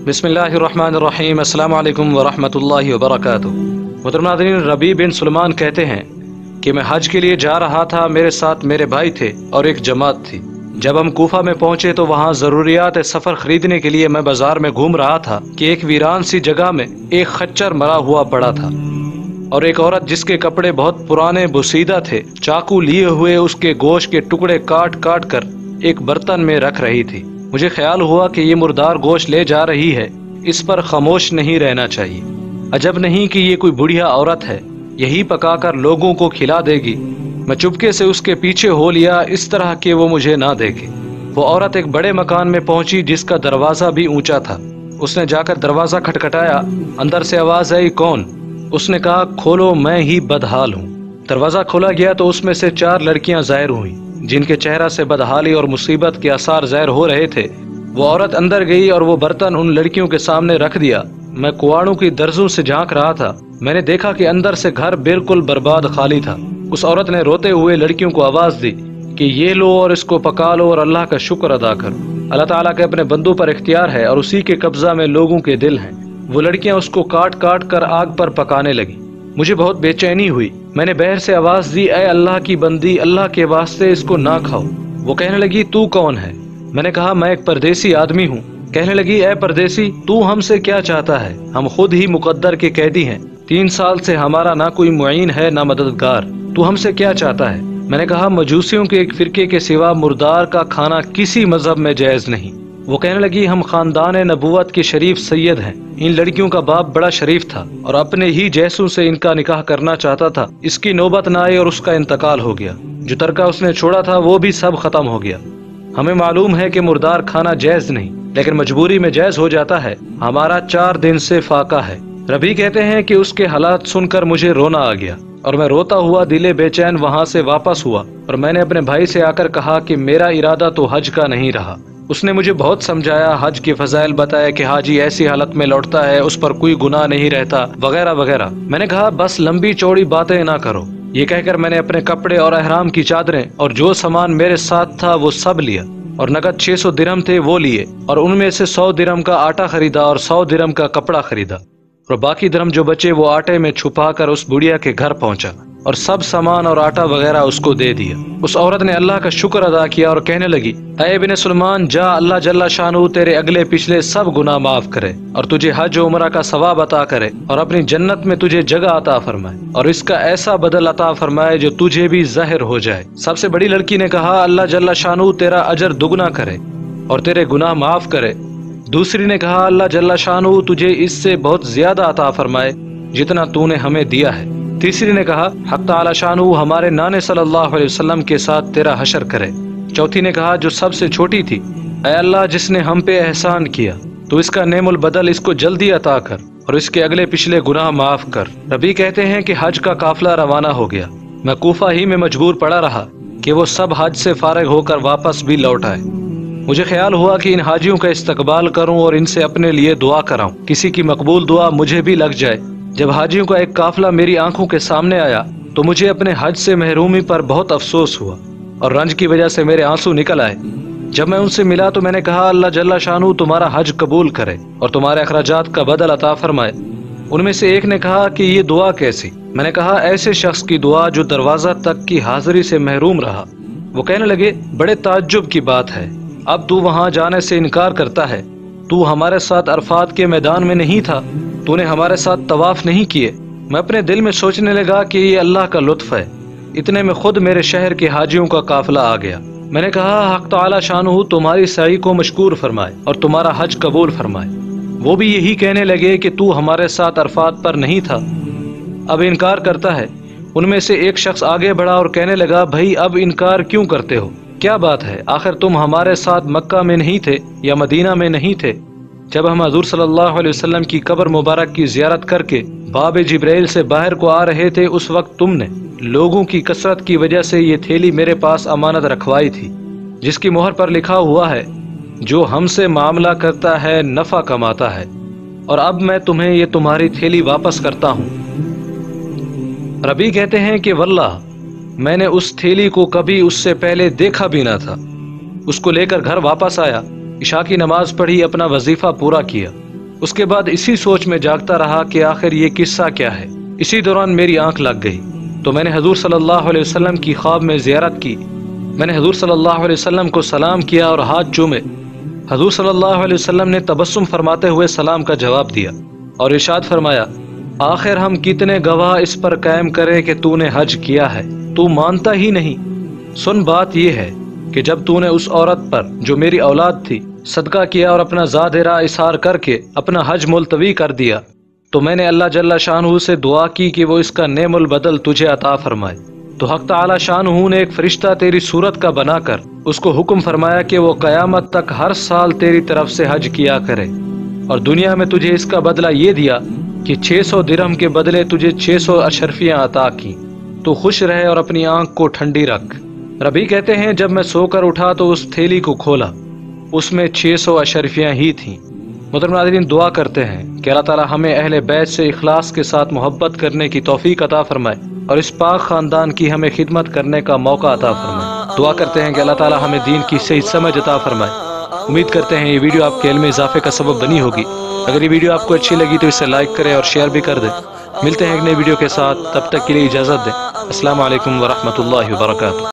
بسم اللہ الرحمن الرحیم۔ السلام علیکم ورحمۃ اللہ وبرکاتہ۔ محترم ناظرین، ربیع بن سلمان کہتے ہیں کہ میں حج کے لیے جا رہا تھا، میرے ساتھ میرے بھائی تھے اور ایک جماعت تھی۔ جب ہم کوفہ میں پہنچے تو وہاں ضروریات سفر خریدنے کے لیے میں بازار میں گھوم رہا تھا کہ ایک ویران سی جگہ میں ایک خچر مرا ہوا پڑا تھا اور ایک عورت جس کے کپڑے بہت پرانے بوسیدہ تھے چاقو لیے ہوئے اس کے گوشت کے ٹکڑے کاٹ کاٹ کر ایک برتن میں رکھ رہی تھی۔ مجھے خیال ہوا کہ یہ مردار گوشت لے جا رہی ہے، اس پر خاموش نہیں رہنا چاہیے۔ عجب نہیں کہ یہ کوئی بڑھیا عورت ہے، یہی پکا کر لوگوں کو کھلا دے گی۔ میں چپکے سے اس کے پیچھے ہو لیا اس طرح کہ وہ مجھے نہ دیکھے۔ وہ عورت ایک بڑے مکان میں پہنچی جس کا دروازہ بھی اونچا تھا۔ اس نے جا کر دروازہ کھٹکھٹایا، اندر سے آواز آئی، کون؟ اس نے کہا، کھولو، میں ہی بدحال ہوں۔ دروازہ کھولا گیا تو اس میں سے 4 لڑکیاں ظاہر ہوئیں جن کے چہرہ سے بدحالی اور مصیبت کے آثار ظاہر ہو رہے تھے۔ وہ عورت اندر گئی اور وہ برتن ان لڑکیوں کے سامنے رکھ دیا۔ میں کواڑوں کی درزوں سے جھانک رہا تھا، میں نے دیکھا کہ اندر سے گھر بالکل برباد خالی تھا۔ اس عورت نے روتے ہوئے لڑکیوں کو آواز دی کہ یہ لو اور اس کو پکا لو اور اللہ کا شکر ادا کرو۔ اللہ تعالیٰ کے اپنے بندوں پر اختیار ہے اور اسی کے قبضہ میں لوگوں کے دل ہیں۔ وہ لڑکیاں اس کو کاٹ کاٹ کر آگ پر پکانے لگیں۔ مجھے بہت بے چینی ہوئی۔ میں نے بہر سے آواز دی، اے اللہ کی بندی، اللہ کے واسطے اس کو نہ کھاؤ۔ وہ کہنے لگی، تو کون ہے؟ میں نے کہا، میں ایک پردیسی آدمی ہوں۔ کہنے لگی، اے پردیسی، تو ہم سے کیا چاہتا ہے؟ ہم خود ہی مقدر کے قیدی ہیں، 3 سال سے ہمارا نہ کوئی معین ہے نہ مددگار، تو ہم سے کیا چاہتا ہے؟ میں نے کہا، مجوسیوں کے ایک فرقے کے سوا مردار کا کھانا کسی مذہب میں جائز نہیں۔ وہ کہنے لگی، ہم خاندان نبوت کے شریف سید ہیں، ان لڑکیوں کا باپ بڑا شریف تھا اور اپنے ہی جیسوں سے ان کا نکاح کرنا چاہتا تھا، اس کی نوبت نہ آئی اور اس کا انتقال ہو گیا۔ جو ترکہ اس نے چھوڑا تھا وہ بھی سب ختم ہو گیا۔ ہمیں معلوم ہے کہ مردار کھانا جائز نہیں، لیکن مجبوری میں جائز ہو جاتا ہے۔ ہمارا 4 دن سے فاقہ ہے۔ ربیع کہتے ہیں کہ اس کے حالات سن کر مجھے رونا آ گیا اور میں روتا ہوا دل بے چین وہاں سے واپس ہوا اور میں نے اپنے بھائی سے آ کر کہا کہ میرا ارادہ تو حج کا نہیں رہا۔ اس نے مجھے بہت سمجھایا، حج کے فضائل بتایا کہ حاجی ایسی حالت میں لوٹتا ہے اس پر کوئی گناہ نہیں رہتا، وغیرہ وغیرہ۔ میں نے کہا، بس لمبی چوڑی باتیں نہ کرو۔ یہ کہہ کر میں نے اپنے کپڑے اور احرام کی چادریں اور جو سامان میرے ساتھ تھا وہ سب لیا اور نقد 600 درہم تھے وہ لیے اور ان میں سے 100 درہم کا آٹا خریدا اور 100 درہم کا کپڑا خریدا اور باقی درہم جو بچے وہ آٹے میں چھپا کر اس بڑھیا کے گھر پہنچا اور سب سامان اور آٹا وغیرہ اس کو دے دیا۔ اس عورت نے اللہ کا شکر ادا کیا اور کہنے لگی، اے ابن سلمان، جا، اللہ جل شانہ تیرے اگلے پچھلے سب گناہ معاف کرے اور تجھے حج و عمرہ کا ثواب عطا کرے اور اپنی جنت میں تجھے جگہ عطا فرمائے اور اس کا ایسا بدل عطا فرمائے جو تجھے بھی ظاہر ہو جائے۔ سب سے بڑی لڑکی نے کہا، اللہ جل شانہ تیرا اجر دگنا کرے اور تیرے گناہ معاف کرے۔ دوسری نے کہا، اللہ جل شانہ تجھے اس سے بہت زیادہ عطا فرمائے جتنا تو نے ہمیں دیا ہے۔ تیسری نے کہا، حق تعالی شانہ ہمارے نانے صلی اللہ علیہ وسلم کے ساتھ تیرا حشر کرے۔ چوتھی نے کہا، جو سب سے چھوٹی تھی، اے اللہ جس نے ہم پہ احسان کیا تو اس کا نعم البدل اس کو جلدی عطا کر اور اس کے اگلے پچھلے گناہ معاف کر۔ ربیع کہتے ہیں کہ حج کا قافلہ روانہ ہو گیا۔ میں کوفہ ہی میں مجبور پڑا رہا کہ وہ سب حج سے فارغ ہو کر واپس بھی لوٹ آئے۔ مجھے خیال ہوا کہ ان حاجیوں کا استقبال کروں اور ان سے اپنے لیے دعا کراؤں، کسی کی مقبول دعا مجھے بھی لگ جائے۔ جب حاجیوں کا ایک قافلہ میری آنکھوں کے سامنے آیا تو مجھے اپنے حج سے محرومی پر بہت افسوس ہوا اور رنج کی وجہ سے میرے آنسو نکل آئے۔ جب میں ان سے ملا تو میں نے کہا، اللہ جل شانہ تمہارا حج قبول کرے اور تمہارے اخراجات کا بدل عطا فرمائے۔ ان میں سے ایک نے کہا کہ یہ دعا کیسی؟ میں نے کہا، ایسے شخص کی دعا جو دروازہ تک کی حاضری سے محروم رہا۔ وہ کہنے لگے، بڑے تعجب کی بات ہے، اب تو وہاں جانے سے انکار کرتا ہے، تو ہمارے ساتھ عرفات کے میدان میں نہیں تھا، تو نے ہمارے ساتھ طواف نہیں کیے۔ میں اپنے دل میں سوچنے لگا کہ یہ اللہ کا لطف ہے۔ اتنے میں خود میرے شہر کے حاجیوں کا قافلہ آ گیا۔ میں نے کہا، حق تعالی شانہ تمہاری سعی کو مشکور فرمائے اور تمہارا حج قبول فرمائے۔ وہ بھی یہی کہنے لگے کہ تو ہمارے ساتھ عرفات پر نہیں تھا، اب انکار کرتا ہے۔ ان میں سے ایک شخص آگے بڑھا اور کہنے لگا، بھائی اب انکار کیوں کرتے ہو؟ کیا بات ہے؟ آخر تم ہمارے ساتھ مکہ میں نہیں تھے یا مدینہ میں نہیں تھے؟ جب ہم حضور صلی اللہ علیہ وسلم کی قبر مبارک کی زیارت کر کے باب جبریل سے باہر کو آ رہے تھے، اس وقت تم نے لوگوں کی کثرت کی وجہ سے یہ تھیلی میرے پاس امانت رکھوائی تھی، جس کی مہر پر لکھا ہوا ہے، جو ہم سے معاملہ کرتا ہے نفع کماتا ہے، اور اب میں تمہیں یہ تمہاری تھیلی واپس کرتا ہوں۔ ربیع کہتے ہیں کہ واللہ میں نے اس تھیلی کو کبھی اس سے پہلے دیکھا بھی نہ تھا۔ اس کو لے کر گھر واپس آیا، عشاء کی نماز پڑھی، اپنا وظیفہ پورا کیا اس کے بعد اسی سوچ میں جاگتا رہا کہ آخر یہ قصہ کیا ہے۔ اسی دوران میری آنکھ لگ گئی تو میں نے حضور صلی اللہ علیہ وسلم کی خواب میں زیارت کی۔ میں نے حضور صلی اللہ علیہ وسلم کو سلام کیا اور ہاتھ چومے۔ حضور صلی اللہ علیہ وسلم نے تبسم فرماتے ہوئے سلام کا جواب دیا اور ارشاد فرمایا، آخر ہم کتنے گواہ اس پر قائم کریں کہ تو نے حج کیا ہے، تو مانتا ہی نہیں۔ سن، بات یہ ہے کہ جب تو نے اس عورت پر جو میری اولاد تھی صدقہ کیا اور اپنا ظاہرہ اظہار کر کے اپنا حج ملتوی کر دیا، تو میں نے اللہ جل شانہ سے دعا کی کہ وہ اس کا نعم البدل تجھے عطا فرمائے۔ تو حق تعالی شانہ نے ایک فرشتہ تیری صورت کا بنا کر اس کو حکم فرمایا کہ وہ قیامت تک ہر سال تیری طرف سے حج کیا کرے، اور دنیا میں تجھے اس کا بدلہ یہ دیا کہ 600 درہم کے بدلے تجھے 600 اشرفیاں عطا کی۔ تو خوش رہے اور اپنی آنکھ کو ٹھنڈی رکھ۔ ربی کہتے ہیں جب میں سو کر اٹھا تو اس تھیلی کو کھولا، اس میں 600 اشرفیاں ہی تھیں۔ محترم ناظرین، دعا کرتے ہیں کہ اللہ تعالی ہمیں اہل بیت سے اخلاص کے ساتھ محبت کرنے کی توفیق عطا فرمائے اور اس پاک خاندان کی ہمیں خدمت کرنے کا موقع عطا فرمائے۔ دعا کرتے ہیں کہ اللہ تعالی ہمیں دین کی صحیح سمجھ عطا فرمائے۔ امید کرتے ہیں یہ ویڈیو آپ کے علم اضافے کا سبب بنی ہوگی۔ اگر یہ ویڈیو آپ کو اچھی لگی تو اسے لائک کریں اور شیئر بھی کر دیں۔ ملتے ہیں ایک نئے ویڈیو کے ساتھ، تب تک کے لیے اجازت دیں۔ السلام علیکم ورحمۃ اللہ وبرکاتہ۔